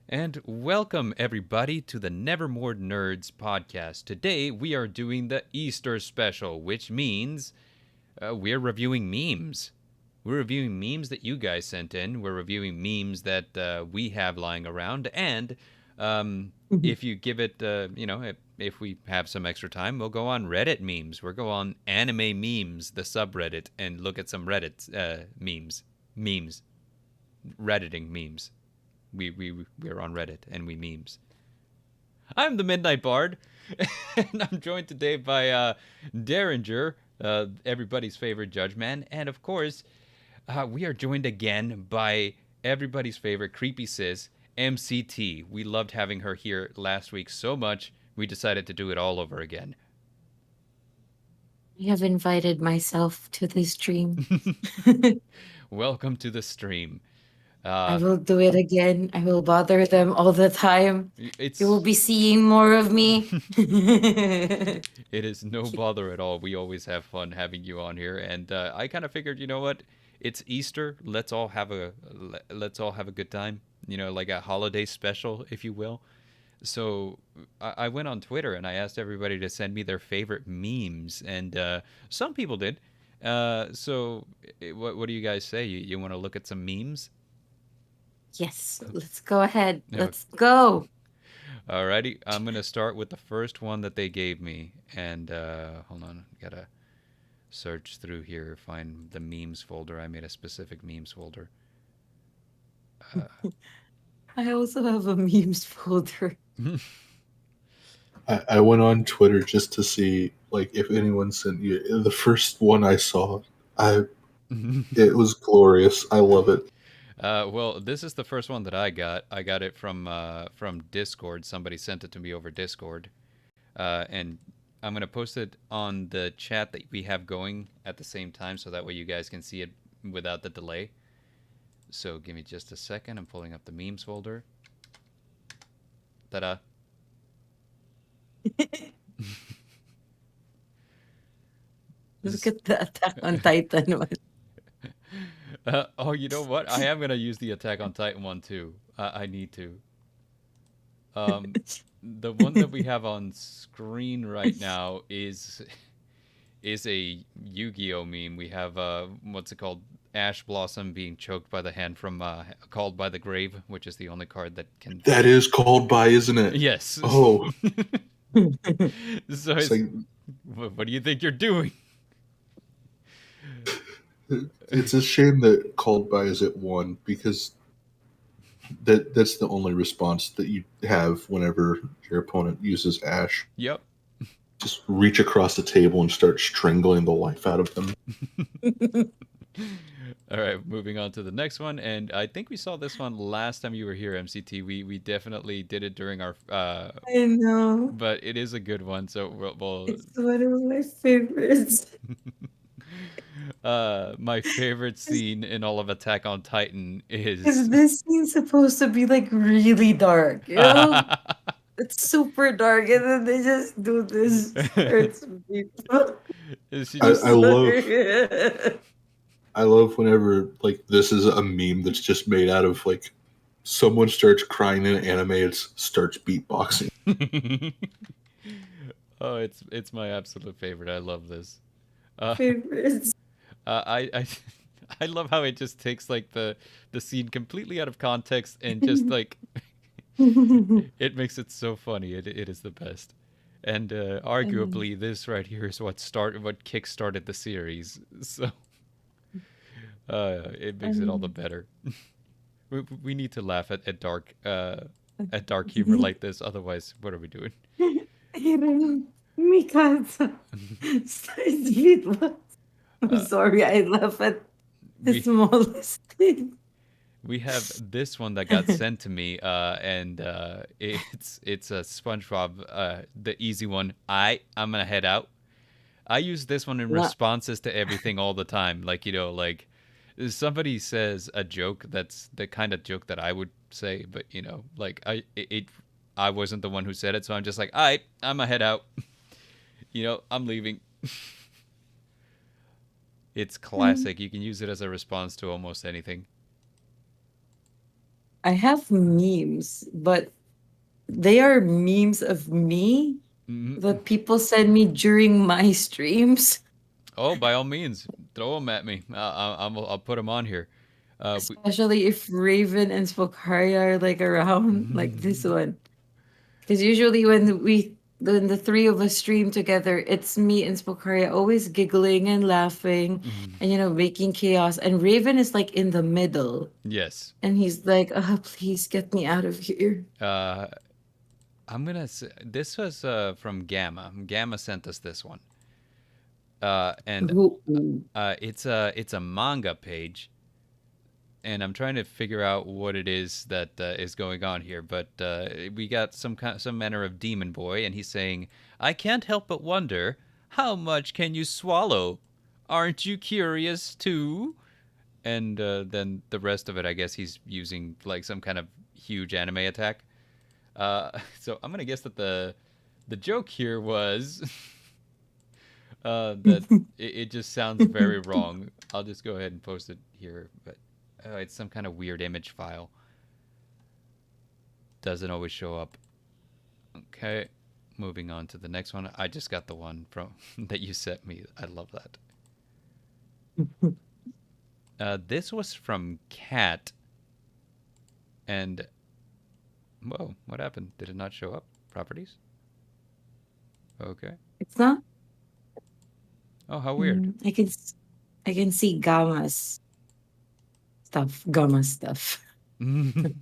And welcome, everybody, to the Nevermore Nerds podcast. Today, we are doing the Easter special, which means we're reviewing memes. We're reviewing memes that you guys sent in. We're reviewing memes that we have lying around. And Mhm. if you give it, if we have some extra time, we'll go on Reddit memes. We'll go on anime memes, the subreddit, and look at some Reddit memes. Memes. Redditing memes. We're on Reddit and we memes. I'm the Midnight Bard, and I'm joined today by Dareinger, everybody's favorite judge man, and of course, we are joined again by everybody's favorite creepy sis, MCT. We loved having her here last week so much, we decided to do it all over again. I have invited myself to this stream. I Welcome to the stream. Uh, will do it again. I will bother them all the time. You will it's be seeing more of me. it is no bother at all. We always have fun having you on here, and I kind of figured, you know what? It's Easter. Let's all have a good time. Like a holiday special, if you will. So I went on Twitter and I asked everybody to send me their favorite memes, and some people did. What do you guys say? You want to look at some memes? Yes, let's go ahead. No. Let's go. Alrighty, I'm gonna start with the first one that they gave me, and hold on, gotta search through here, find the memes folder. I made a specific memes folder. Uh, I also have a memes folder. I went on Twitter just to see like if anyone sent you the first one I saw. I It was glorious. I love it. well, this is the first one that I got. I got it from Discord. Somebody sent it to me over Discord, and I'm gonna post it on the chat that we have going at the same time, so that way you guys can see it without the delay. So give me just a second. I'm pulling up the memes folder. Ta-da! Look This at the Attack on Titan one. oh, you know what? I am gonna use the Attack on Titan one too. I need to. Um, the one that we have on screen right now is a Yu-Gi-Oh meme. We have what's it called? Ash Blossom being choked by the hand from Called by the Grave, which is the only card that can. That is called by, isn't it? Yes. Oh, So it's like what do you think you're doing? it's a shame that called by is at one because that's the only response that you have whenever your opponent uses Ash. Yep. Just reach across the table and start strangling the life out of them. All right, moving on to the next one, and I think we saw this one last time you were here, MCT. We definitely did it during our, I know. but it is a good one. So we'll It's one of my favorites. my favorite scene in all of Attack on Titan Is is. this scene supposed to be like really dark? You know? It's super dark, and then they just do this. Hurts people. She I, I'm I just love sorry. I love whenever like this is a meme that's just made out of like someone starts crying in anime, it starts beatboxing. oh, it's my absolute favorite. I love this. Uh, Favorites. I I love how it just takes like the scene completely out of context and just like it makes it so funny. It is the best. And And arguably, this right here is what kick-started the series. So it makes it all the and better. We need to laugh at dark humor like this. Otherwise, what are we doing? Aaron, Mikasa starts beatbox. I'm Uh, sorry, I laugh at the we smallest thing. we have this one that got sent to me, and it's a SpongeBob, the easy one. I'm gonna head out. I use this one in La- responses to everything all the time. Like like somebody says a joke that's the kind of joke that I would say, but like I wasn't the one who said it, so I'm just like, I'm gonna head out. I'm leaving. It's classic. You can use it as a response to almost anything. I have memes, but they are memes of me Mhm. that people send me during my streams. Oh, by all means, throw them at me. I'll put them on here. We, Especially if Raven and Spokaria are like around, like this one. Because usually when the three of us stream together, it's me and Spokaria always giggling and laughing and making chaos. And Raven is like in the middle. yes. And he's like, please get me out of here. Uh, I'm gonna. This was from Gamma. Gamma sent us this one. And Ooh. it's a manga page, and I'm trying to figure out what it is that is going on here. But we got some manner of demon boy, and he's saying, "I can't help but wonder, how much can you swallow? Aren't you curious too?" And then the rest of it, I guess he's using like some kind of huge anime attack. So I'm gonna guess that the joke here was that it just sounds very wrong. I'll just go ahead and post it here, but it's some kind of weird image file. Doesn't always show up. Okay, moving on to the next one. I just got the one from that you sent me. I love that. This was from Cat, and whoa, what happened? Did it not show up? Properties? Okay. It's not. Oh, how weird. I can see Gamma's stuff. Gamma stuff. I'm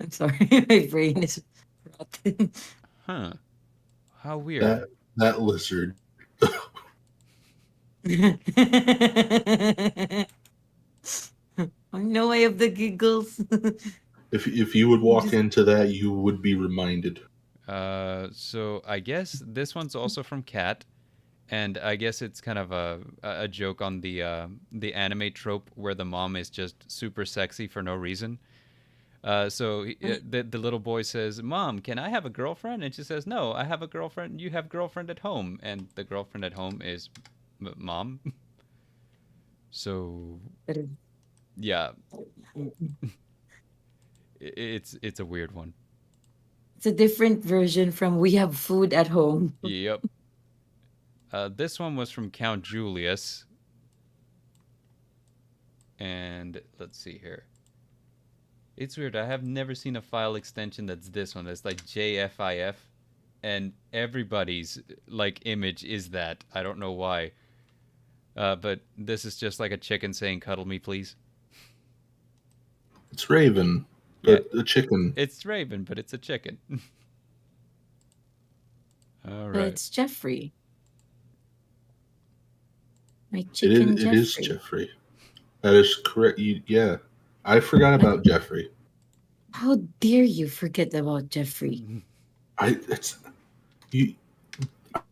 sorry, my brain is rotten. Huh. How weird. That lizard. I know I have the giggles. If you would walk Just into that, you would be reminded. So I guess this one's also from Cat, and I guess it's kind of a joke on the anime trope where the mom is just super sexy for no reason. The little boy says, "Mom, can I have a girlfriend?" And she says, "No, I have a girlfriend. You have girlfriend at home." And the girlfriend at home is mom. So yeah, it's a weird one. it's a different version from "We have food at home." Yep. This one was from Count Julius, and let's see here. It's weird. I have never seen a file extension that's this one. It's like JFIF, and everybody's like image is that. I don't know why. But this is just like a chicken saying, "Cuddle me, please." It's Raven, Yeah, the chicken. it's Raven, but it's a chicken. All But right. it's Jeffrey. My It chicken is. It is Jeffrey. Jeffrey. That is correct. Yeah, I forgot But about Jeffrey. how dare you forget about Jeffrey? It's you.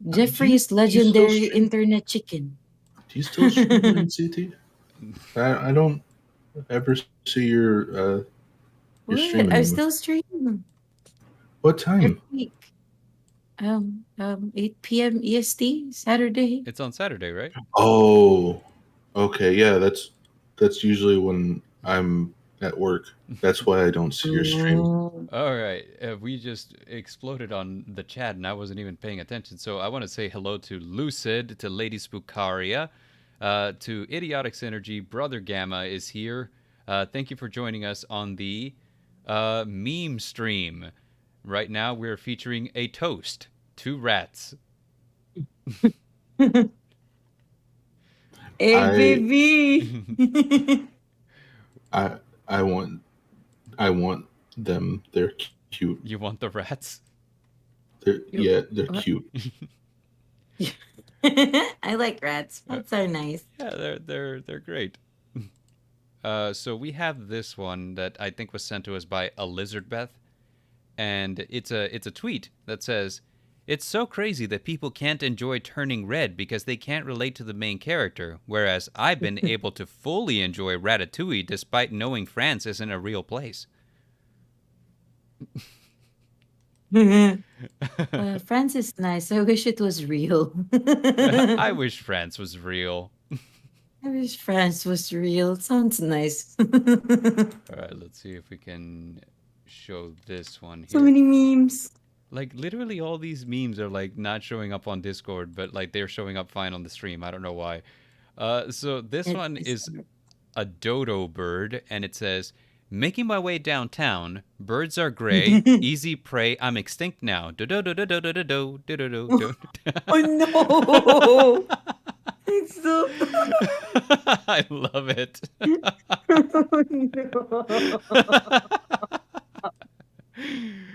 Jeffrey is Do you still legendary stream? internet chicken. Do you still stream in CT? I don't ever see your stream What? I anymore. still stream What every time? week. 8 p.m. EST Saturday. It's on Saturday, right? Oh, okay. Yeah, that's usually when I'm at work. That's why I don't see your stream. Oh, All right. We just exploded on the chat, and I wasn't even paying attention. So I want to say hello to Lucid, to Lady Spookaria, to Idiotic Synergy. Brother Gamma is here. Thank you for joining us on the meme stream. Right now, we're featuring a toast, 2 rats. hey I baby. I I want them. They're cute. You want the rats? They're What? cute. I like rats. Uh, Rats are nice. yeah, they're great. So we have this one that I think was sent to us by Elizabeth, and it's a tweet that says, "It's so crazy that people can't enjoy Turning Red because they can't relate to the main character, whereas I've been able to fully enjoy Ratatouille despite knowing France isn't a real place." France is nice. I wish it was real. I wish France was real. I wish France was real. Sounds nice. All right, let's see if we can show this one So here. many memes. Like literally all these memes are like not showing up on Discord, but like they're showing up fine on the stream. I don't know why. So this It one is is a dodo bird, and it says, "Making my way downtown. Birds are gray, easy prey. I'm extinct now. Do do do do do do do do do do do." Oh no! It's so. I love it. Oh no!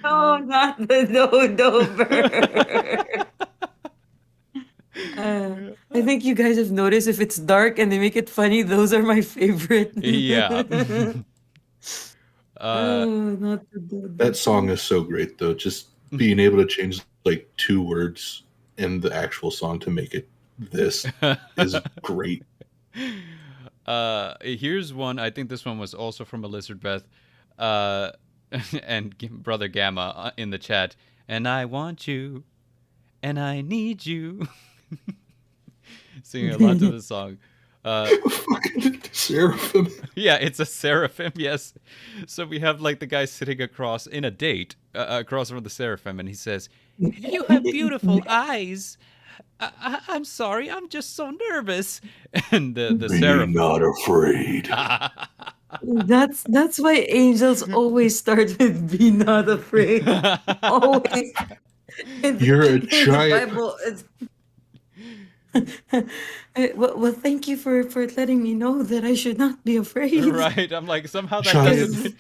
Oh, not the dodo bird. I think you guys have noticed if it's dark and they make it funny, those are my favorite. Yeah. Oh, not the dodo. That song is so great, though. Just being able to change like 2 words in the actual song to make it this is great. Here's one. I think this one was also from a lizard Beth, uh, and brother Gamma in the chat. And I want you, and I need you. Singing a lot to the song. Fucking seraphim. Yeah, it's a seraphim. Yes. So we have like the guy sitting across in a date across from the seraphim, and he says, "You have beautiful eyes. I'm sorry, I'm just so nervous." And the Be seraphim. not afraid. That's why angels always start with "Be not afraid." Always. You're a In the giant. Bible, well, thank you for letting me know that I should not be afraid. Right. I'm like, somehow that Giant. doesn't.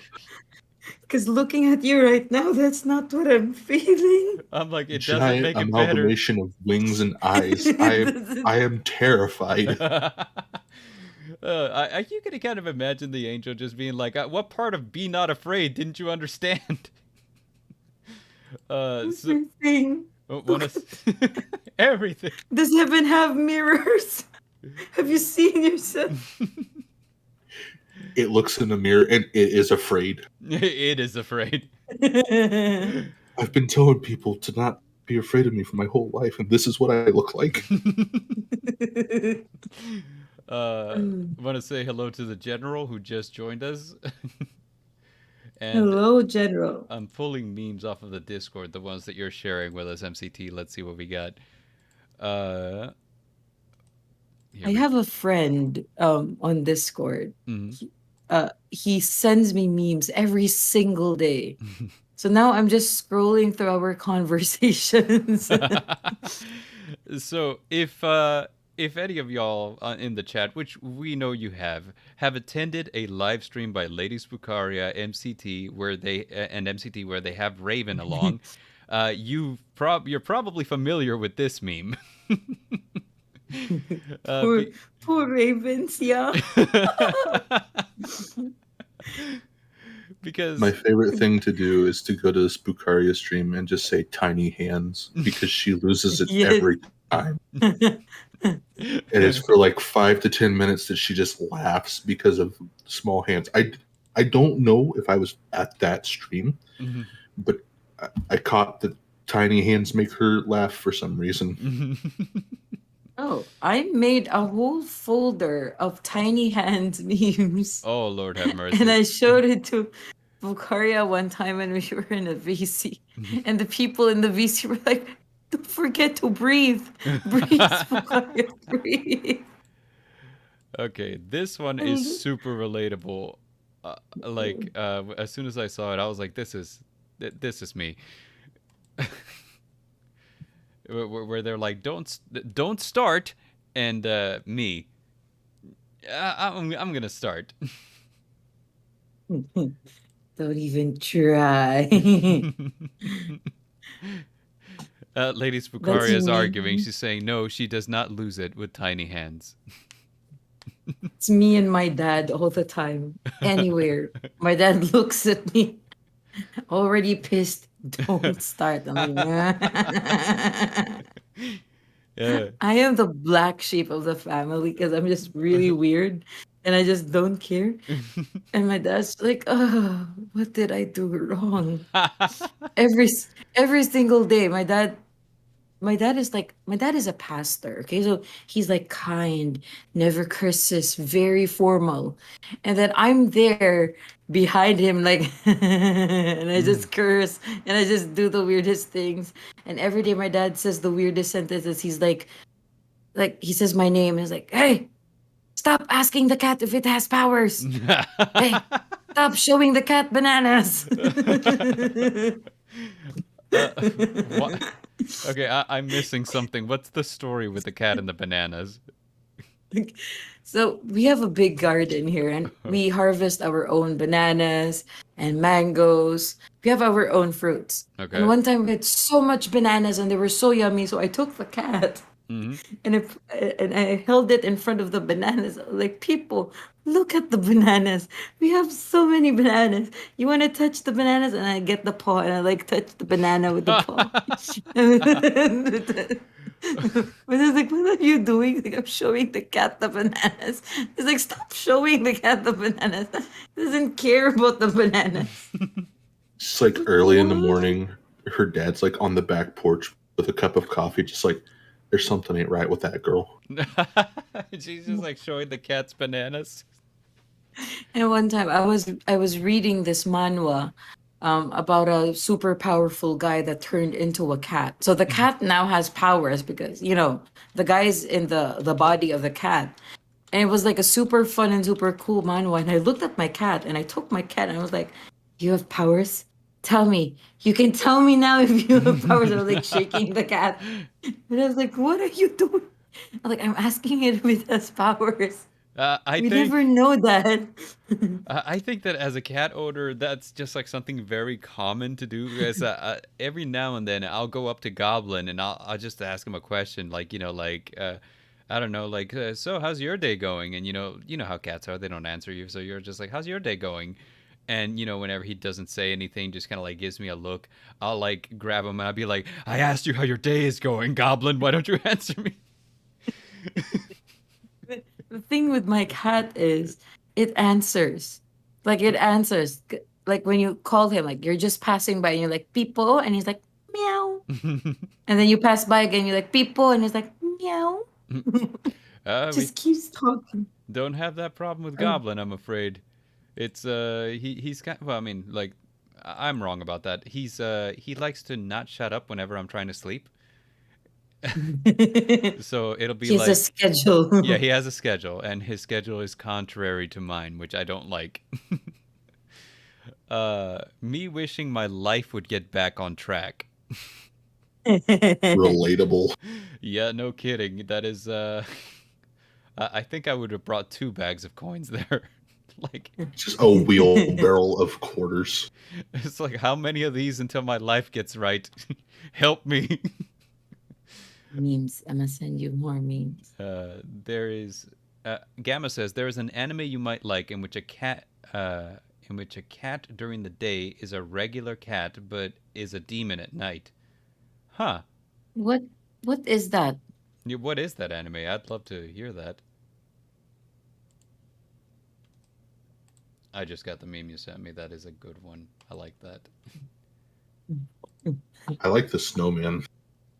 Because looking at you right now, that's not what I'm feeling. I'm like, it doesn't Giant make it better. amalgamation of wings and eyes. I am terrified. You can kind of imagine the angel just being like, "What part of be not afraid didn't you understand?" Everything. Everything. Does heaven have mirrors? Have you seen yourself? It looks in the mirror and it is afraid. It is afraid. I've been telling people to not be afraid of me for my whole life, and this is what I look like. Want to say hello to the general who just joined us. And hello, General. I'm pulling memes off of the Discord, the ones that you're sharing with us, MCT. Let's see what we got. I have a friend on Discord. Mhm. He sends me memes every single day. So now I'm just scrolling through our conversations. So if any of y'all in the chat, which we know you have attended a live stream by Lady Spukaria MCT where they have Raven along, you're probably familiar with this meme. Poor ravens, yeah. Because My favorite thing to do is to go to the Spukaria stream and just say tiny hands because she loses it Yes. every time. And it's for like 5 to 10 minutes that she just laughs because of small hands. I don't know if I was at that stream, but I caught the tiny hands make her laugh for some reason. Oh, I made a whole folder of tiny hands memes. Oh, Lord have mercy. And I showed it to Bukaria one time when we were in a VC. And the people in the VC were like, don't forget to breathe. Breathe, Bukaria, breathe. Okay, this one is super relatable. As soon as I saw it, I was like, this is me. Where they're like, don't start, and me, I'm gonna start. Don't even try. Lady Spukaria is me. arguing. She's saying no, she does not lose it with tiny hands. It's me and my dad all the time. Anywhere. My dad looks at me, already pissed. Don't start. I'm like, nah. Yeah. I am the black sheep of the family because I'm just really weird and I just don't care. And my dad's like, oh, what did I do wrong? Every single day, my dad my dad is a pastor. Okay, so he's like kind, never curses, very formal, and then I'm there behind him, like, and I Mm. just curse and I just do the weirdest things. And every day my dad says the weirdest sentences. He's like he says my name. He's like, "Hey, stop asking the cat if it has powers. Hey, stop showing the cat bananas." What? Okay, I'm missing something. What's the story with the cat and the bananas? So we have a big garden here and we harvest our own bananas and mangoes. We have our own fruits. And Okay. one time we had so much bananas and they were so yummy. So I took the cat Hmm. and I held it in front of the bananas. Like, people, look at the bananas. We have so many bananas. You want to touch the bananas? And I get the paw and I like touch the banana with the paw. But I was like, what are you doing? Like, I'm showing the cat the bananas. It's like, stop showing the cat the bananas. He doesn't care about the bananas. It's like Like, early in the what? morning. Her dad's like on the back porch with a cup of coffee, just like, there's something ain't right with that girl. She's just like showing the cat's bananas. And one time I was reading this manhwa about a super powerful guy that turned into a cat. So the cat now has powers because, the guy's in the body of the cat. And it was like a super fun and super cool manhwa. And I looked at my cat and I took my cat and I was like, "You have powers? Tell me. You can tell me now if you have powers." I was like shaking the cat. And I was like, "What are you doing?" I'm like, "I'm asking it if it has powers. I We think never know that." I think that as a cat owner, that's just like something very common to do. Because every now and then, I'll go up to Goblin and I'll just ask him a question, like I don't know, like so how's your day going? And you know how cats are; they don't answer you, so you're just like, how's your day going? And whenever he doesn't say anything, just kind of like gives me a look, I'll like grab him and I'll be like, I asked you how your day is going, Goblin. Why don't you answer me? The thing with my cat is it answers. Like, it answers. Like, when you call him, like, you're just passing by and you're like, "People," and he's like, "Meow." And then you pass by again, you're like, "People," and he's like, "Meow." We Just keeps talking. don't have that problem with Oh. Goblin, I'm afraid. It's he's got, well, I mean, like, I'm wrong about that. He likes to not shut up whenever I'm trying to sleep. So it'll be He has a like, yeah, schedule. he has a schedule and his schedule is contrary to mine, which I don't like. Me wishing my life would get back on track. Relatable. Yeah, no kidding. That is I think I would have brought 2 bags of coins there. Like, Just a wheelbarrow of quarters. it's like, how many of these until my life gets right? Help me. Memes. I'm gonna send you more memes. There is Gamma says there is an anime you might like in which a cat during the day is a regular cat but is a demon at night. Huh. What what is that? Yeah, what is that anime? I'd love to hear that. I just got the meme you sent me. That is a good one. I like that. I like the snowman.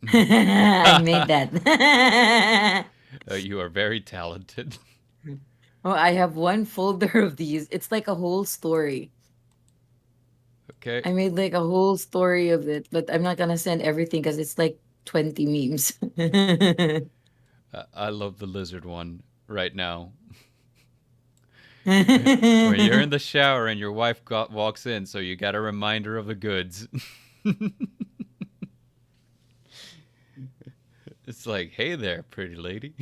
I made that. You are very talented. Oh, I have one folder of these. It's like a whole story. Okay. I made like a whole story of it, but I'm not gonna send everything because it's like 20 memes. I love the lizard one right now. When you're in the shower and your wife walks in, so you got a reminder of the goods. It's like, hey there, pretty lady.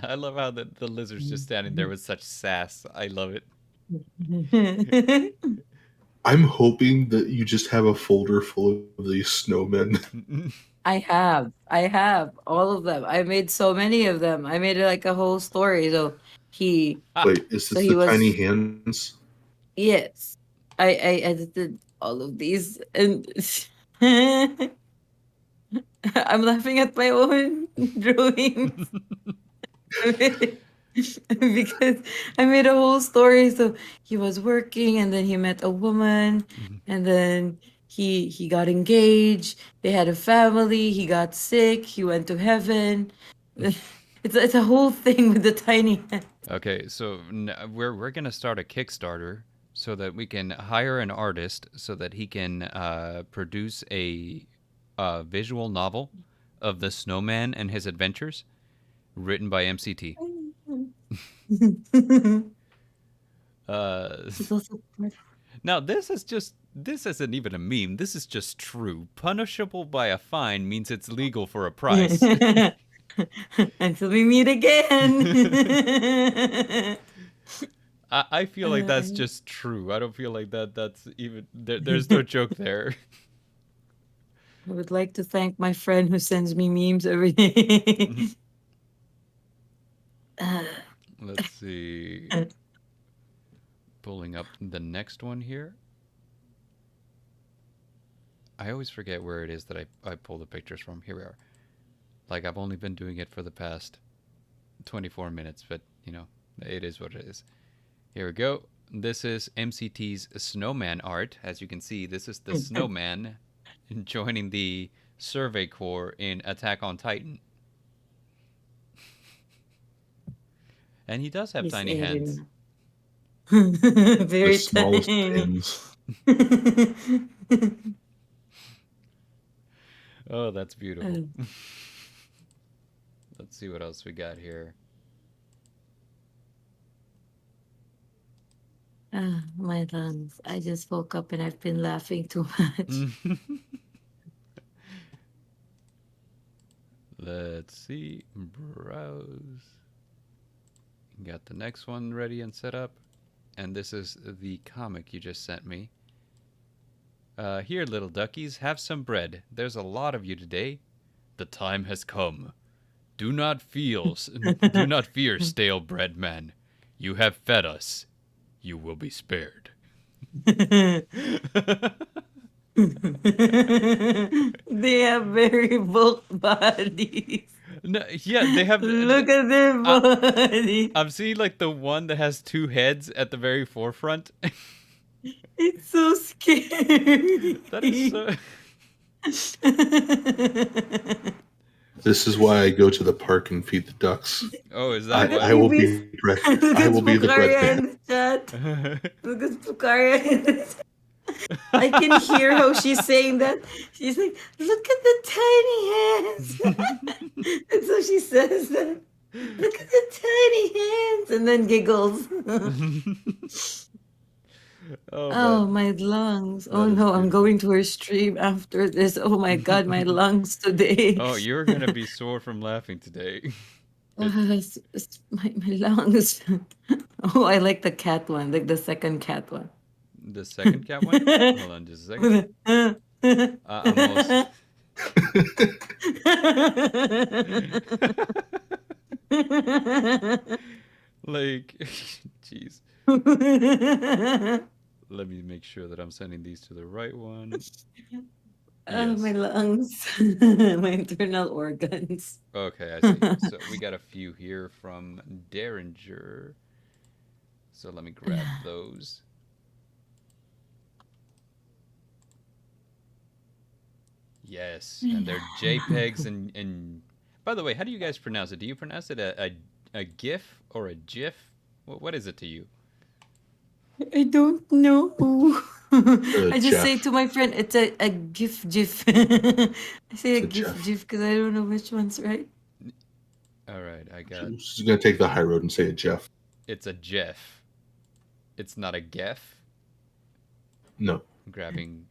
I love how the lizard's just standing there with such sass. I love it. I'm hoping that you just have a folder full of these snowmen. I have all of them. I made so many of them. I made it like a whole story. So he, Wait, is so this he the tiny was, hands? yes. I edited all of these and I'm laughing at my own drawings. Because I made a whole story. So he was working and then he met a woman and then he got engaged, they had a family, he got sick, he went to heaven. It's a whole thing with the tiny hand. Okay, so we're gonna start a Kickstarter so that we can hire an artist so that he can produce a visual novel of the snowman and his adventures, written by MCT. He's also part Now this isn't even a meme. This is just true. Punishable by a fine means it's legal for a price. until we meet again. I feel like that's just true. I don't feel like that's even there's no joke there. I would like to thank my friend who sends me memes every day. Let's see. Pulling up the next one here. I always forget where it is that I pull the pictures from. Here we are. Like, I've only been doing it for the past 24 minutes, but, you know, it is what it is. Here we go. This is MCT's Snowman Art. As you can see, this is the snowman joining the Survey Corps in Attack on Titan. And he does have He's tiny hands. Very The smallest tiny. pins. Oh, that's beautiful. Let's see what else we got here. My lungs. I just woke up and I've been laughing too much. Let's see. Browse. Got the next one ready and set up. And this is the comic you just sent me. Here, little duckies, have some bread. There's a lot of you today. The time has come. Do not fear, stale bread man. You have fed us. You will be spared. They have very bulk bodies. No, yeah, they have. Look at their body. I'm seeing like the one that has two heads at the very forefront. It's so scary. That is so. This is why I go to the park and feed the ducks. Oh, is that I will be bread. I will be the bread man. Chat. Look at Pukaria in the chat. I can hear how she's saying that. She's like, look at the tiny hands. And so she says that. Look at the tiny hands. And then giggles. Oh, my lungs. Oh, no, I'm going to her stream after this. Oh, my God, my lungs today. Oh, you're going to be sore from laughing today. It's my lungs. Oh, I like the cat one, like the second cat one. The second cat one? Hold on just a second. I'm almost... Like, jeez. Let me make sure that I'm sending these to the right one. Oh, my lungs. My internal organs. Okay, I see. So we got a few here from Dareinger. So let me grab those. Yes, and they're JPEGs and by the way, how do you guys pronounce it? Do you pronounce it a GIF or a GIF? What is it to you? I don't know. I just Jeff. say to my friend, it's a GIF. I say It's a a GIF Jeff. because I don't know which one's right. All right, I got. She's gonna take the high road and say it, Jeff. It's a Jeff. It's not a GIF. No. I'm grabbing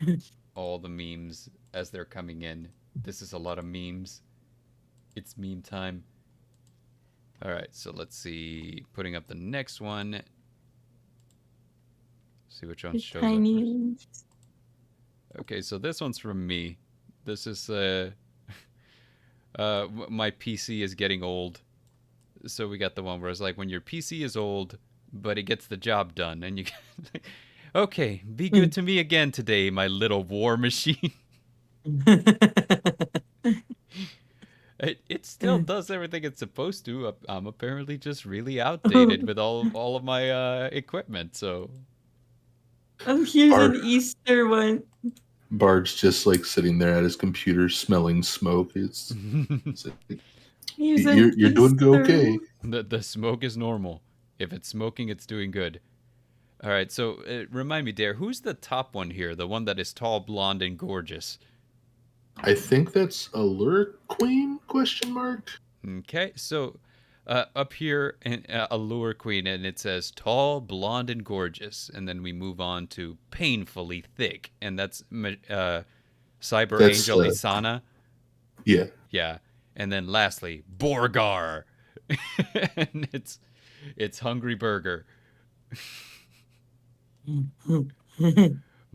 all the memes as they're coming in. This is a lot of memes. It's meme time. All right, so let's see. Putting up the next one. See which one shows up first. Okay, so this one's from me. This is my PC is getting old. So we got the one where it's like when your PC is old, but it gets the job done, and you okay, be good to me again today, my little war machine. It still does everything it's supposed to. I'm apparently just really outdated with all of my equipment. So Oh, here's an Easter one. Bard's just like sitting there at his computer smelling smoke. It's like, He's you're doing okay. The smoke is normal. If it's smoking, it's doing good. All right, so remind me, Dare, who's the top one here? The one that is tall, blonde, and gorgeous. I think that's a Lure Queen? Question mark. Okay, so up here, Allure Queen, and it says tall, blonde, and gorgeous. And then we move on to painfully thick, and that's Cyber Angel Isana. Yeah. Yeah. And then lastly, Borgar. And it's Hungry Burger.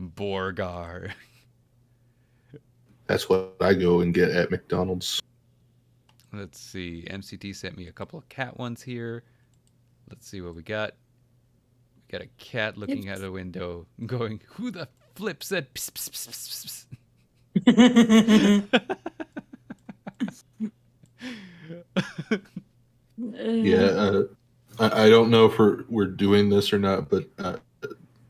Borgar. That's what I go and get at McDonald's. Let's see. MCT sent me a couple of cat ones here. Let's see what we got. We got a cat looking out a window going, who the flip said pss, pss, pss, pss, pss. Yeah, I don't know if we're doing this or not, but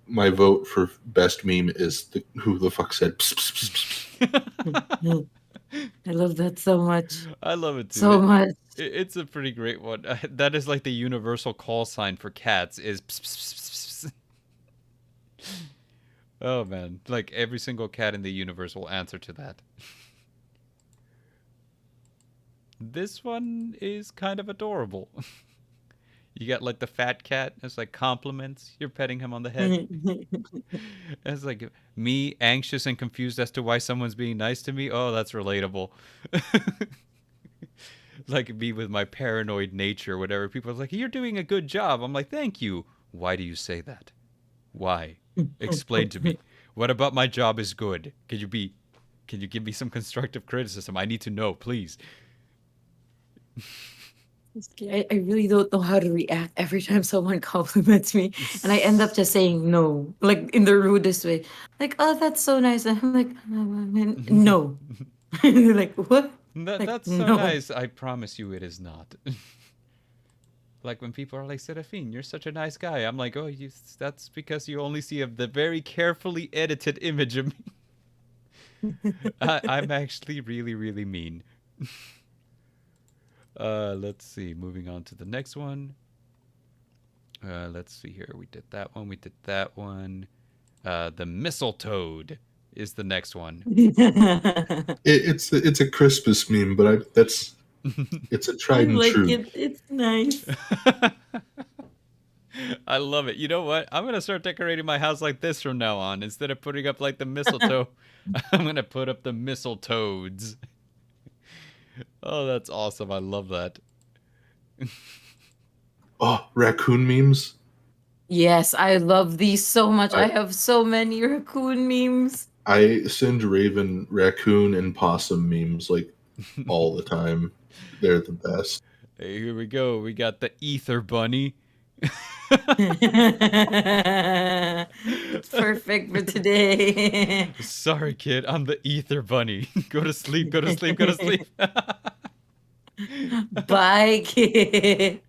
my vote for best meme is who the fuck said pss, pss, pss, pss. I love that so much. I love it too. So much. It's a pretty great one. That is like the universal call sign for cats is pss, pss, pss, pss, pss. Oh man, like every single cat in the universe will answer to that. This one is kind of adorable. You got like the fat cat. It's like compliments. You're petting him on the head. It's like me, anxious and confused as to why someone's being nice to me. Oh, that's relatable. Like me with my paranoid nature, whatever. People are like, you're doing a good job. I'm like, thank you. Why do you say that? Why? Explain to me. What about my job is good? Can you give me some constructive criticism? I need to know, please. I really don't know how to react every time someone compliments me. And I end up just saying no, like in the rudest way. Like, oh, that's so nice. And I'm like, no. They're like, what? That's so nice. I promise you it is not. Like when people are like, Seraphine, you're such a nice guy. I'm like, oh, that's because you only see the very carefully edited image of me. I'm actually really, really mean. Let's see. Moving on to the next one. Let's see here. We did that one. We did that one. The mistletoe is the next one. It's a Christmas meme, but it's a tried and true. It's nice. I love it. You know what? I'm gonna start decorating my house like this from now on. Instead of putting up like the mistletoe, I'm gonna put up the mistletoes. Oh, that's awesome. I love that. Oh, raccoon memes? Yes, I love these so much. I have so many raccoon memes. I send Raven raccoon and possum memes like all the time. They're the best. Hey, here we go. We got the ether bunny. It's perfect for today. Sorry, kid. I'm the ether bunny. Go to sleep. Go to sleep. Go to sleep. Bye, kid.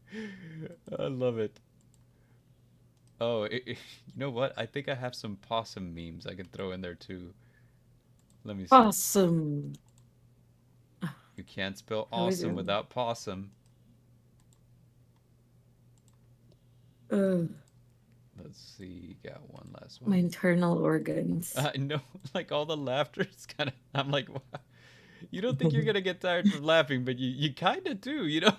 I love it. Oh, you know what? I think I have some possum memes I can throw in there too. Let me see. Awesome. You can't spell awesome without possum. Let's see. Got one last one. My internal organs. I know, like all the laughter is kind of. I'm like, wow. You don't think you're gonna get tired from laughing, but you kind of do, you know.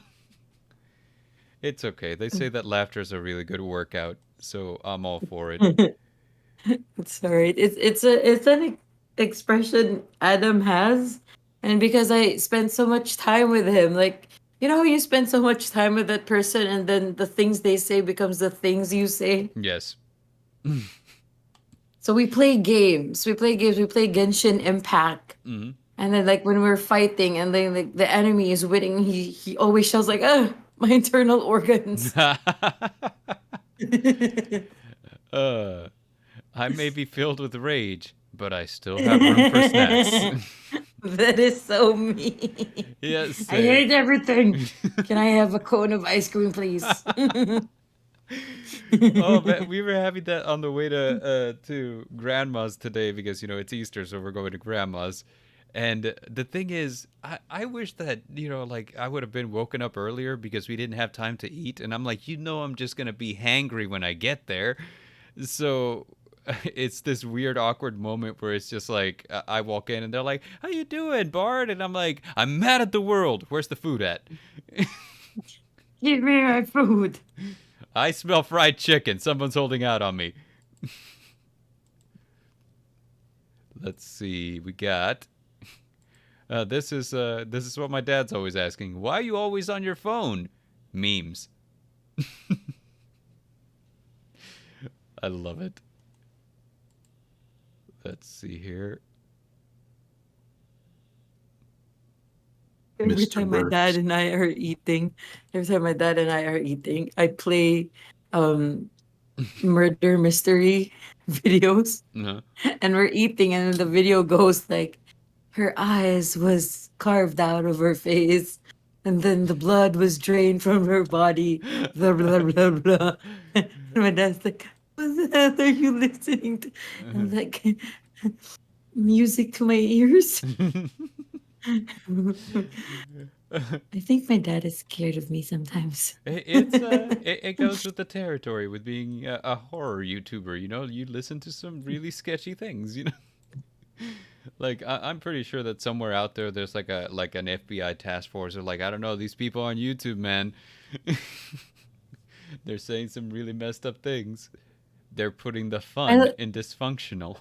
It's okay. They say that laughter is a really good workout, so I'm all for it. It's alright. It's an expression Adam has, and because I spent so much time with him, like. You know how you spend so much time with that person and then the things they say becomes the things you say? Yes. So we play games. We play Genshin Impact. Mm-hmm. And then like when we're fighting and then like the enemy is winning, he always shouts like, my internal organs. I may be filled with rage, but I still have room for snacks. That is so me. Yes. I hate everything. Can I have a cone of ice cream, please? Oh man, we were having that on the way to grandma's today because it's Easter, so we're going to grandma's. And the thing is, I wish that like I would have been woken up earlier because we didn't have time to eat. And I'm like, I'm just gonna be hangry when I get there. So it's this weird awkward moment where it's just like I walk in and they're like, "How you doing, Bart?" And I'm like, "I'm mad at the world. Where's the food at?" Give me my food. I smell fried chicken. Someone's holding out on me. Let's see. We got. This is what my dad's always asking. Why are you always on your phone? Memes. I love it. Let's see here. Every Mr. time my dad Burns. and I are eating, I play murder mystery videos, Uh-huh. and we're eating, and the video goes like, her eyes was carved out of her face, and then the blood was drained from her body. Blah blah blah blah. And my dad's like, "What the hell are you listening to?" I'm like, music to my ears. I think my dad is scared of me sometimes. It goes with the territory with being a horror YouTuber. You listen to some really sketchy things. Like I'm pretty sure that somewhere out there there's like an FBI task force or like I don't know, these people on YouTube, man. They're saying some really messed up things. They're putting the fun I, in dysfunctional.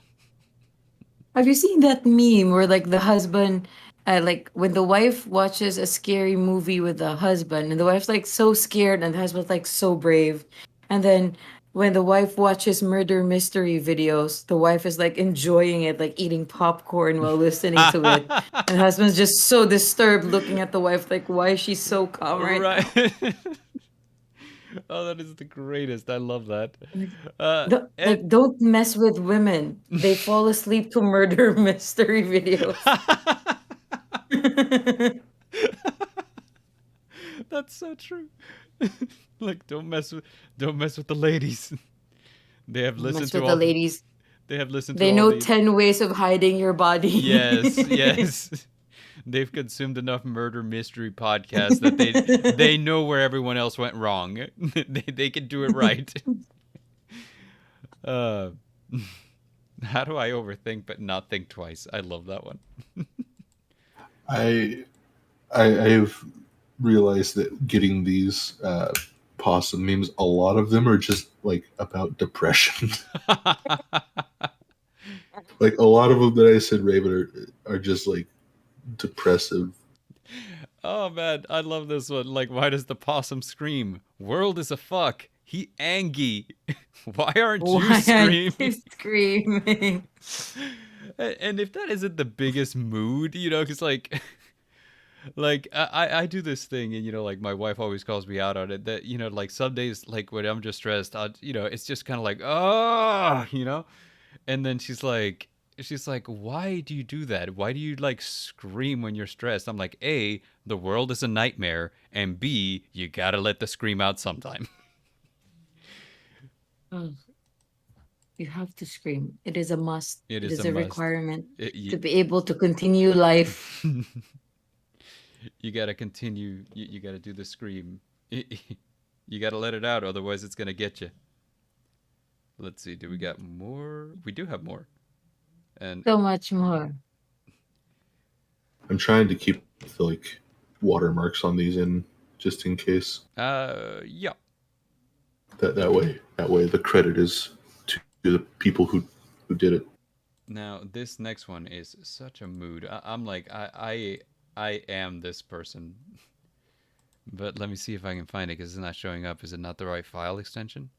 have you seen that meme where like the husband, like when the wife watches a scary movie with the husband, and the wife's like so scared, and the husband's like so brave, and then when the wife watches murder mystery videos, the wife is like enjoying it, like eating popcorn while listening to it, and the husband's just so disturbed, looking at the wife like, why is she so calm right Right. now? Oh, that is the greatest. I love that. Like, And don't mess with women. They fall asleep to murder mystery videos. that's so true. Like don't mess with the ladies. They have listened Mess to with the all ladies. they have listened to They all know the 10 ways of hiding your Yes, body. yes. They've consumed enough murder mystery podcasts that they know where everyone else went wrong. They can do it right. Uh, how do I overthink but not think twice? I love that one. I've realized that getting these possum memes, a lot of them are just like about depression. Like a lot of them that I said, Raven, are just like depressive. Oh man, I love this one. Like, why does the possum scream? World is a fuck. He angy. Why aren't you Why are screaming? you screaming? And if that isn't the biggest mood, because like I do this thing, and like my wife always calls me out on it. That like some days, like when I'm just stressed, it's just kind of like and then she's like, why do you do that? Why do you like scream when you're stressed? I'm like, A, the world is a nightmare, and B, you gotta let the scream out sometime. Oh, you have to scream. It is a must. It It is is a a must. requirement It, to be able to continue life. you gotta continue. You gotta do the scream. You gotta let it out, otherwise it's gonna get you. Let's see. Do we got more? We do have more. And So much more. I'm trying to keep the like watermarks on these in just in case. yeah. That way the credit is to the people who did it. Now this next one is such a mood. I'm like I am this person. But let me see if I can find it because it's not showing up. Is it not the right file extension?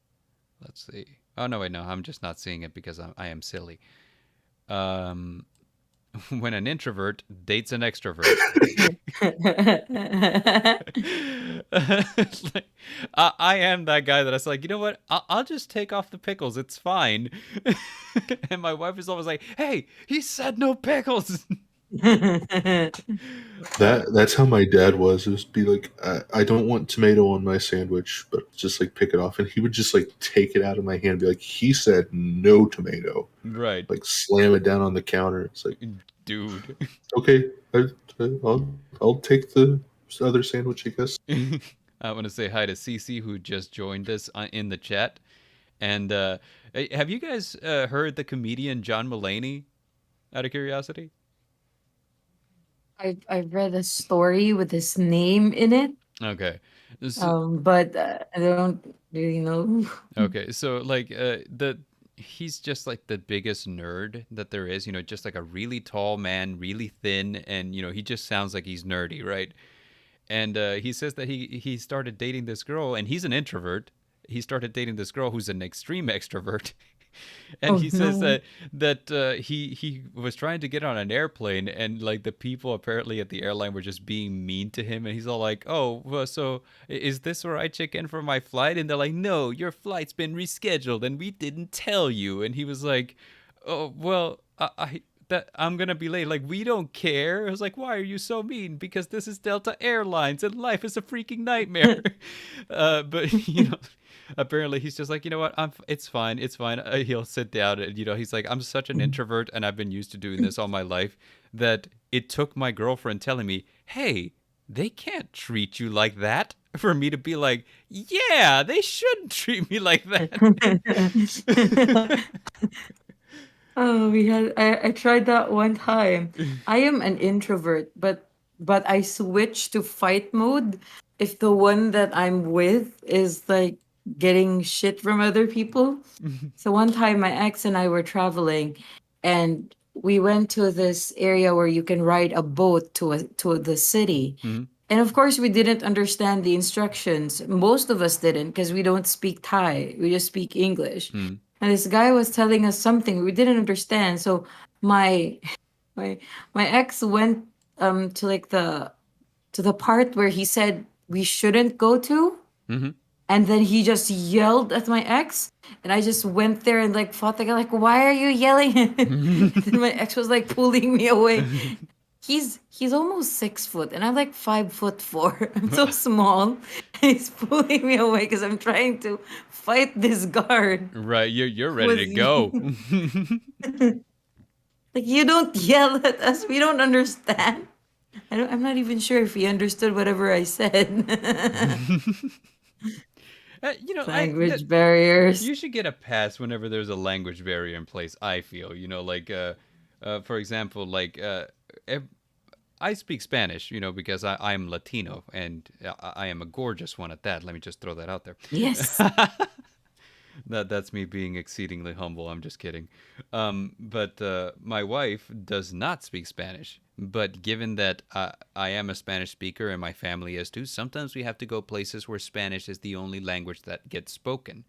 Let's see. Oh no, wait, no. I'm just not seeing it because I am silly. When an introvert dates an extrovert. It's like, I am that guy that I was like, you know what? I'll just take off the pickles. It's fine. And my wife is always like, hey, he said no pickles. That's how my dad was. It was be like, I don't want tomato on my sandwich, but just like pick it off, and he would just like take it out of my hand, and be like, he said no tomato, Right. like slam it down on the counter. It's like, Dude. okay, I'll take the other sandwich, I guess. I want to say hi to Cece who just joined us in the chat. And have you guys heard the comedian John Mullaney? Out of curiosity. I've read a story with his name in it, Okay. but I don't really know. Okay, so like the he's just like the biggest nerd that there is, just like a really tall man, really thin, and he just sounds like he's nerdy, right? And he says that he started dating this girl, and he's an introvert. He started dating this girl who's an extreme extrovert. And Oh he says no. that he was trying to get on an airplane, and like the people apparently at the airline were just being mean to him, and he's all like, "Oh, well, so is this where I check in for my flight?" And they're like, "No, your flight's been rescheduled, and we didn't tell you." And he was like, "Oh, well, I that I'm gonna be late. Like, we don't care." I was like, "Why are you so mean? Because this is Delta Airlines, and life is a freaking nightmare." But apparently he's just like, you know what, it's fine, it's fine. He'll sit down, and he's like, I'm such an introvert, and I've been used to doing this all my life, that it took my girlfriend telling me, hey, they can't treat you like that, for me to be like, yeah, they shouldn't treat me like that. Oh, I tried that one time. I am an introvert, but I switch to fight mode if the one that I'm with is like getting shit from other people. So one time my ex and I were traveling, and we went to this area where you can ride a boat to the city. Mhm. And of course we didn't understand the instructions. Most of us didn't because we don't speak Thai. We just speak English. Mhm. And this guy was telling us something we didn't understand. So my my my ex went to like the part where he said we shouldn't go to, Mhm. and then he just yelled at my ex, and I just went there and like fought the guy, like, why are you yelling? And then my ex was like pulling me away. He's almost 6 foot, and I'm like 5'4". I'm so small. He's pulling me away because I'm trying to fight this guard. Right, you're ready to Was go. like, you don't yell at us. We don't understand. I'm not even sure if he understood whatever I said. Language barriers. You should get a pass whenever there's a language barrier in place. I feel, like, for example, like, I speak Spanish, because I'm Latino, and I am a gorgeous one at that. Let me just throw that out there. Yes. That's me being exceedingly humble. I'm just kidding. But my wife does not speak Spanish. But given that I am a Spanish speaker and my family is too, sometimes we have to go places where Spanish is the only language that gets spoken,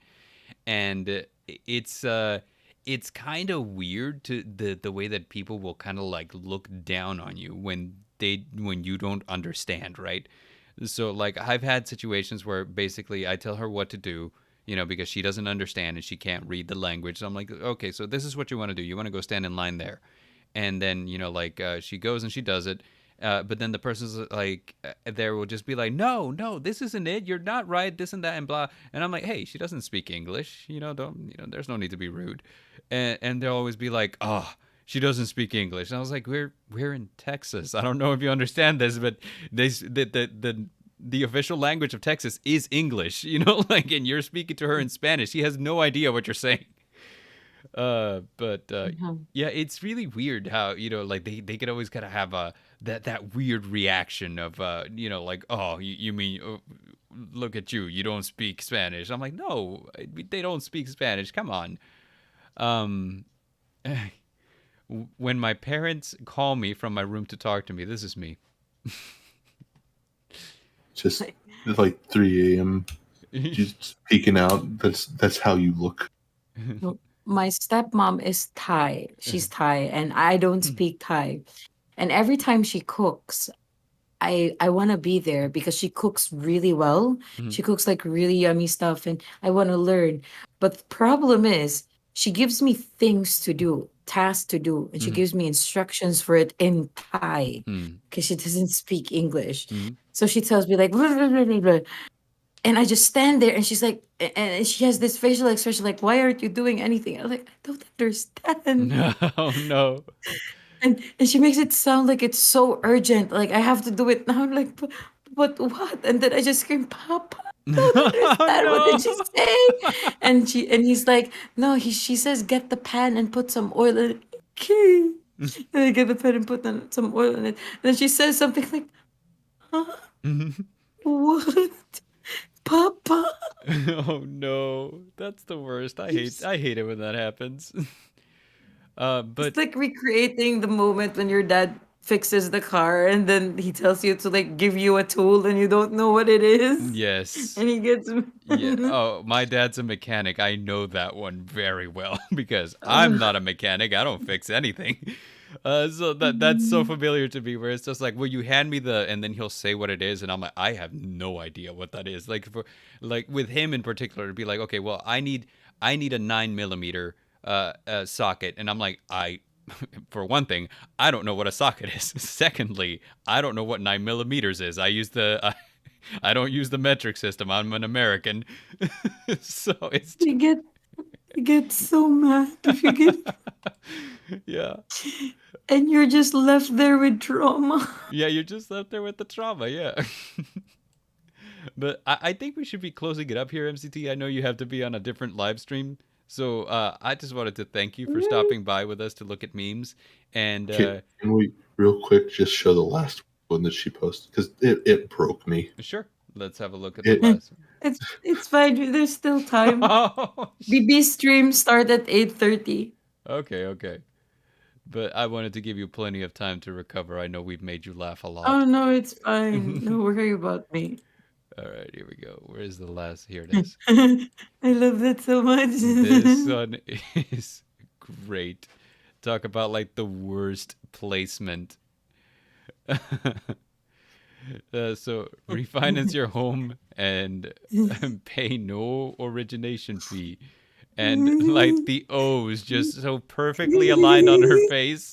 and it's kind of weird to the way that people will kind of like look down on you when you don't understand, right? So like I've had situations where basically I tell her what to do, because she doesn't understand and she can't read the language. So I'm like, okay, so this is what you want to do. You want to go stand in line there, and then like she goes and she does it. But then the person's like, there will just be like, no, no, this isn't it. You're not right. This and that and blah. And I'm like, hey, she doesn't speak English. Don't, there's no need to be rude. And they'll always be like, oh, she doesn't speak English. And I was like, we're in Texas. I don't know if you understand this, but the official language of Texas is English. Like, and you're speaking to her in Spanish. She has no idea what you're saying. But Mhm. yeah, it's really weird how like they could always kind of have that weird reaction of like, oh, you mean, look at you don't speak Spanish. I'm like, no, they don't speak Spanish, come on. um when my parents call me from my room to talk to me, this is me. Just like 3 a.m. just peeking out. That's how you look. No, my stepmom is Thai. She's Thai, and I don't speak Thai. And every time she cooks, I want to be there because she cooks really well. Mhm. She cooks like really yummy stuff, and I want to learn. But the problem is, she gives me things to do. task to do, and she gives me instructions for it in Thai Mm. because she doesn't speak English. Mm. So she tells me like, blah, blah, blah, blah, blah. And I just stand there, and she's like, and she has this facial expression like, "Why aren't you doing anything?" I'm like, "I don't understand." No, no. And she makes it sound like it's so urgent, like I have to do it now. I'm like, but what? And then I just scream, "Papa, I don't understand. What did she No. say?" And he's like, "No, she says get the pan and put some oil in it." Okay. And I get the pan and put some oil in it. And then she says something like, "Huh? What? Papa?" Oh no, that's the worst. I hate it when that happens. But It's like recreating the moment when your dad fixes the car and then he tells you to like give you a tool and you don't know what it is. yes. And he gets Yeah. Oh, my dad's a mechanic. I know that one very well because I'm not a mechanic. I don't fix anything. So that's so familiar to me where it's just like, will you hand me and then he'll say what it is, and I'm like, I have no idea what that is. Like with him in particular, it'd be like, okay, well, I need a 9mm socket, and I'm like, for one thing, I don't know what a socket is. Secondly, I don't know what 9mm is. I don't use the metric system. I'm an American. So it's you get so mad if you get yeah. and you're just left there with trauma. Yeah, you're just left there with the trauma, yeah. But I think we should be closing it up here, MCT. I know you have to be on a different live stream. So I just wanted to thank you for stopping by with us to look at memes. And Can we real quick just show the last one that she posted? Because it broke me. sure, let's have a look at the last one. It's fine. There's still time. Oh, BB stream start at 8:30. okay. But I wanted to give you plenty of time to recover. I know we've made you laugh a lot. Oh no, it's fine. Don't worry about me. All right, here we go. Where's the last? Here it is. I love that so much. This one is great. Talk about like the worst placement. So refinance your home and pay no origination fee. And like the O's just so perfectly aligned on her face.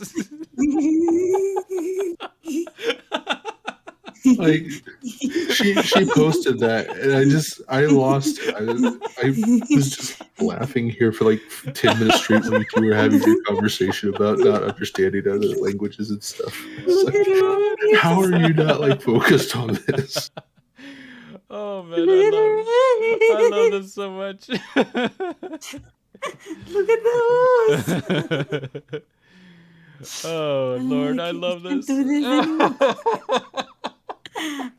Like she posted that, and I lost. I was just laughing here for like 10 minutes straight when you two were having your conversation about not understanding other languages and stuff. It's like, how are you not like focused on this? Oh man, I love this so much. Look at those. Oh Lord, I love can't this. do this anymore.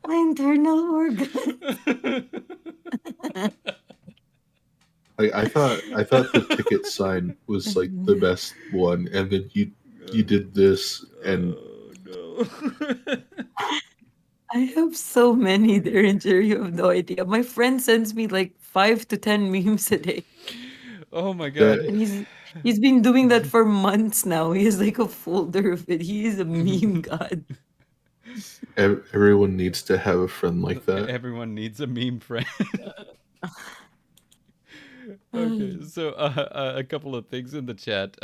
My internal organ. I thought the ticket sign was like the best one, and then you did this, and Oh no. I have so many, Dareinger. You have no idea. My friend sends me like 5 to 10 memes a day. Oh my god. And he's been doing that for months now. He has like a folder of it. He is a meme god. everyone needs to have a friend like that. Everyone needs a meme friend. Okay, so a couple of things in the chat.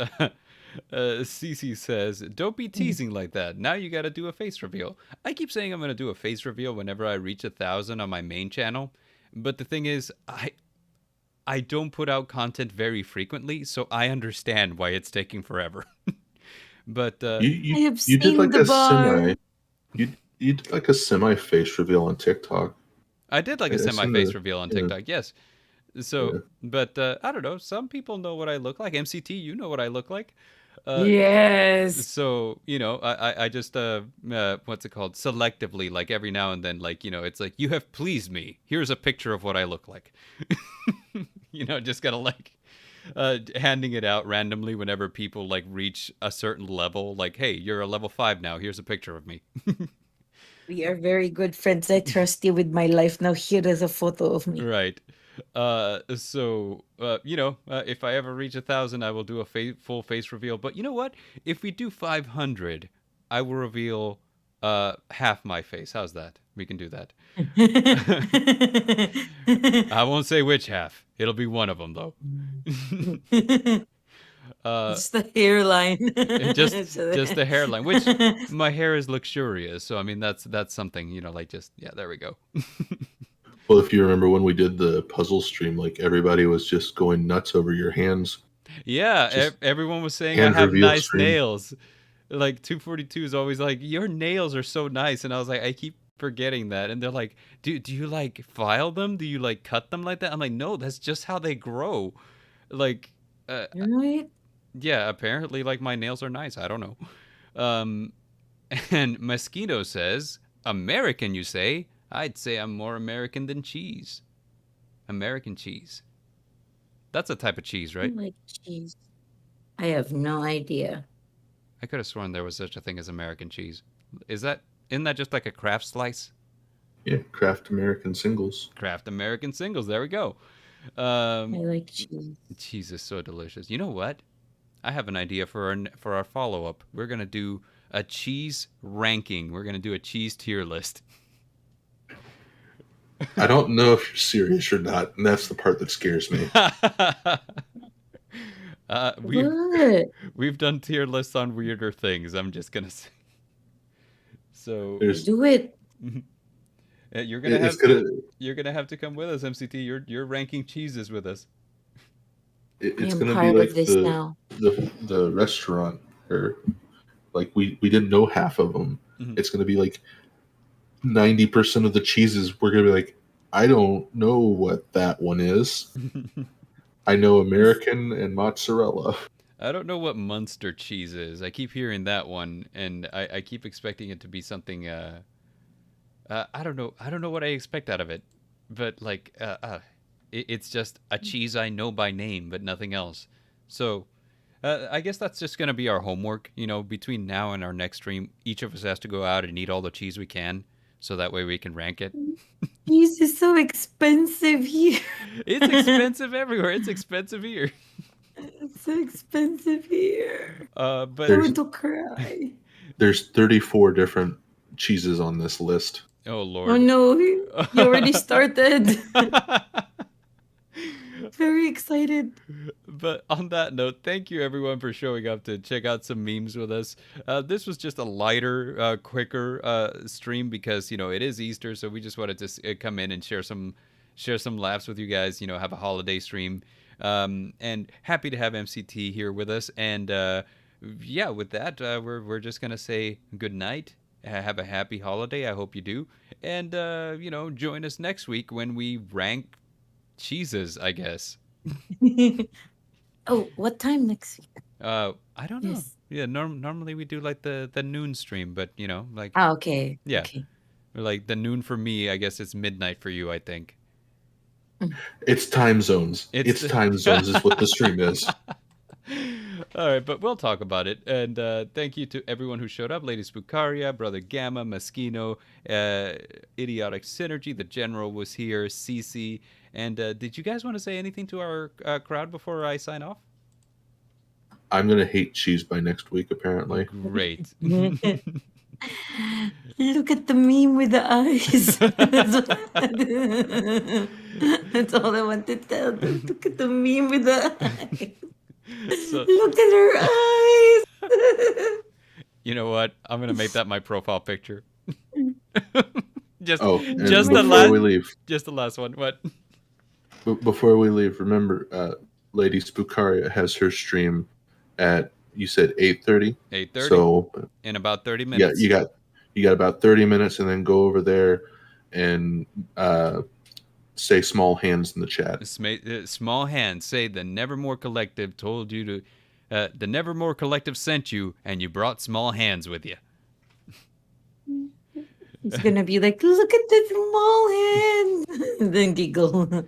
Cece says, "Don't be teasing like that. Now you got to do a face reveal." I keep saying I'm going to do a face reveal whenever I reach 1,000 on my main channel, but the thing is, I don't put out content very frequently, so I understand why it's taking forever. But I have you seen did like the a bar. you did like a semi face reveal on TikTok. I did like a I seen semi-face that, reveal on yeah. TikTok, yes. So, Yeah. but I don't know. Some people know what I look like. MCT, you know what I look like. Yes. So, you know, I just what's it called? Selectively, like every now and then, like, you know, it's like, you have pleased me. Here's a picture of what I look like. You know, just gotta like handing it out randomly whenever people like reach a certain level. Like, hey, you're a level 5 now. Here's a picture of me. We are very good friends. I trust you with my life. Now here is a photo of me. Right. So, you know, if I ever reach 1,000, I will do a full face reveal. But you know what? If we do 500, I will reveal half my face. How's that? We can do that. I won't say which half. It'll be one of them, though. Just the hairline. Just the hairline, which my hair is luxurious, so I mean that's something, like just there we go. Well, if you remember when we did the puzzle stream, like everybody was just going nuts over your hands. Yeah, everyone was saying I hand have reveal nice stream. nails. Like 242 is always like, your nails are so nice, and I was like, I keep forgetting that, and they're like, do you like file them? Do you like cut them like that? I'm like, no, that's just how they grow. Like, Right? yeah, apparently like my nails are nice. I don't know. Um, and Mosquito says, American, you say? I'd say I'm more American than cheese. American cheese. That's a type of cheese, I right? like cheese. I have no idea. I could have sworn there was such a thing as American cheese. Isn't that just like a Kraft slice? Yeah, Kraft American Singles. Kraft American Singles. There we go. I like cheese. Cheese is so delicious. You know what? I have an idea for our follow up. We're gonna do a cheese ranking. We're gonna do a cheese tier list. I don't know if you're serious or not, and that's the part that scares me. We've done tier lists on weirder things. I'm just gonna say. So do it. You're gonna have to come with us, MCT. You're ranking cheeses with us. It's gonna be like the restaurant, or like we didn't know half of them. Mm-hmm. It's gonna be like 90% of the cheeses. We're gonna be like, I don't know what that one is. I know American and mozzarella. I don't know what Munster cheese is. I keep hearing that one, and I keep expecting it to be something. I don't know. I don't know what I expect out of it, but like, it's just a cheese I know by name, but nothing else. So, I guess that's just gonna be our homework. Between now and our next stream, each of us has to go out and eat all the cheese we can, so that way we can rank it. Cheese is so expensive here. It's expensive everywhere. It's expensive here. It's so expensive here. But I'm going to cry. There's 34 different cheeses on this list. Oh Lord! Oh no, you already started. Very excited. But on that note, thank you everyone for showing up to check out some memes with us. This was just a lighter, quicker stream because it is Easter, so we just wanted to come in and share some laughs with you guys. Have a holiday stream, and happy to have MCT here with us. And yeah, with that, we're just gonna say good night. Have a happy holiday. I hope you do, and join us next week when we rank cheeses, I guess. Oh, what time next week? I don't know. Yes. Yeah, normally we do like the noon stream, but like. Oh, okay. Yeah. Okay. Like the noon for me, I guess it's midnight for you, I think. It's time zones. It's time zones is what the stream is. All right, but we'll talk about it. And thank you to everyone who showed up. Lady Spookaria, Brother Gamma, Moschino, Idiotic Synergy, the General was here, Cece. And did you guys want to say anything to our crowd before I sign off? I'm going to hate cheese by next week, apparently. Great. Look at the meme with the eyes. That's all I want to tell them. Look at the meme with the eyes. Look at her eyes. You know what? I'm going to make that my profile picture. just the last one. What? Before we leave, remember, Lady Spookaria has her stream at, you said 8:30? 8:30. So in about 30 minutes. Yeah, you got about 30 minutes, and then go over there and say small hands in the chat. Small hands. Say the Nevermore Collective told you to. The Nevermore Collective sent you, and you brought small hands with you. He's gonna be like, look at the small hands, and then giggle.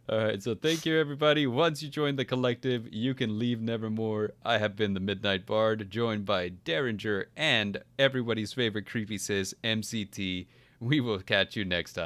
All right, so thank you, everybody. Once you join the collective, you can leave Nevermore. I have been the Midnight Bard, joined by Dareinger and everybody's favorite creepy sis, MCT. We will catch you next time.